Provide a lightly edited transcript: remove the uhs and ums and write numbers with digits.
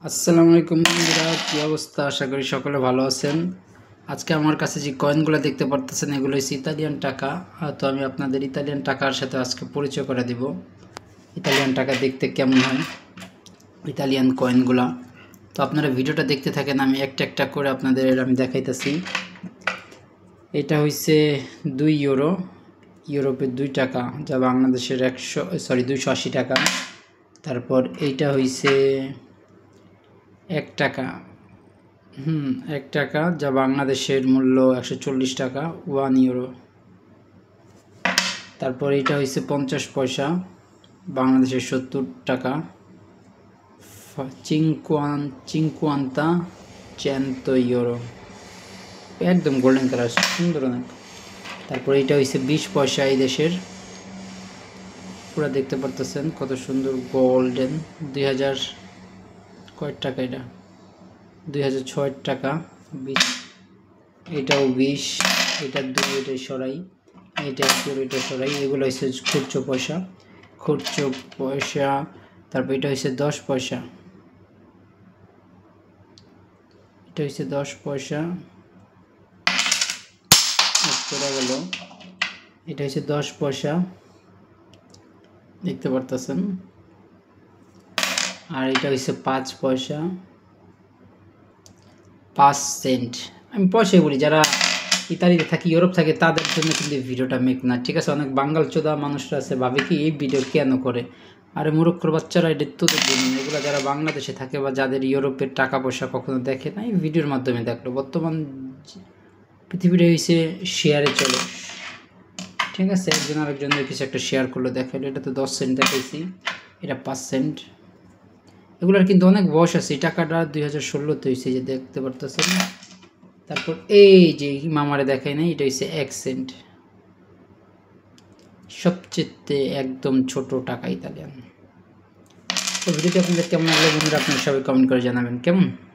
আসসালামু আলাইকুম বন্ধুরা, কী অবস্থা? আশা করি সকলে ভালো আছেন। আজকে আমার কাছে যে কয়েনগুলো দেখতে পারতেছেন এগুলো হচ্ছে ইতালিয়ান টাকা। তো আমি আপনাদের ইতালিয়ান টাকার সাথে আজকে পরিচয় করে দিব। ইতালিয়ান টাকা দেখতে কেমন হয়, ইতালিয়ান কয়েনগুলা। তো আপনারা ভিডিওটা দেখতে থাকেন, আমি একটা একটা করে আপনাদের আমি দেখাইতেছি। এটা হইছে 2 ইউরো, ইউরোপের 2 টাকা, যা বাংলাদেশের 280 টাকা। তারপর এইটা হইছে 1 টাকা, 1 টাকা, যা বাংলাদেশের মূল্য 140 টাকা, 1 ইউরো। তারপর এটা হইছে 50 পয়সা, বাংলাদেশের 70 টাকা। চিনকুয়ান্তা 100 ইউরো, একদম গোল্ডেন কালার, সুন্দর অনেক। তারপর এটা হইছে 20 পয়সা, এই দেশের, পুরো দেখতে পারতেছেন কত সুন্দর গোল্ডেন। 2000 কয় টাকা? এটা 2006 টাকা, 20। এটাও 20, এটা 2, এটা সরাই, এটা 4, এটা সরাই। এগুলো হচ্ছে খুচরো পয়সা, খুচরো পয়সা। তারপর এটা হচ্ছে 10 পয়সা, এটা হচ্ছে 10 পয়সা, চলে গেল। এটা হচ্ছে 10 পয়সা, দেখতে পারতেছেন। আর এটা হচ্ছে 5 পয়সা, 5 সেন্ট। আমি পয়সাই বলি, যারা ইতালিতে থাকে, ইউরোপ থাকে, তাদের জন্য কিন্তু এই ভিডিওটা মেক না, ঠিক আছে? অনেক বাঙ্গাল চোদা মানুষরা আছে, ভাবে কি এই ভিডিও কেন করে। আরে মূর্খর বাচ্চারা, এটা তোদের জন্য। এগুলো যারা বাংলাদেশে থাকে বা যাদের ইউরোপের টাকা পয়সা কখনো দেখে না, এই ভিডিওর মাধ্যমে দেখলো। বর্তমান পৃথিবীটা হয়েছে শেয়ারে চলে, ঠিক আছে? একজন আরেকজনের কিছু একটা শেয়ার করলো, দেখালো। এটা তো 10 সেন্ট দেখাইছি, এটা 5 সেন্ট। এগুলোর কিন্তু অনেক বয়স আছে। এই টাকাটা 2016-তে হয়েছে, যে দেখতে পারতেছেন। তারপর এই যে মামারে দেখাই নাই, এটা হচ্ছে 1 সেন্ট, সবচেয়ে একদম ছোট টাকা ইতালিয়ান। তো ভিডিওটি আপনাদের কেমন লাগলো বন্ধুরা, আপনারা সবাই কমেন্ট করে জানাবেন কেমন।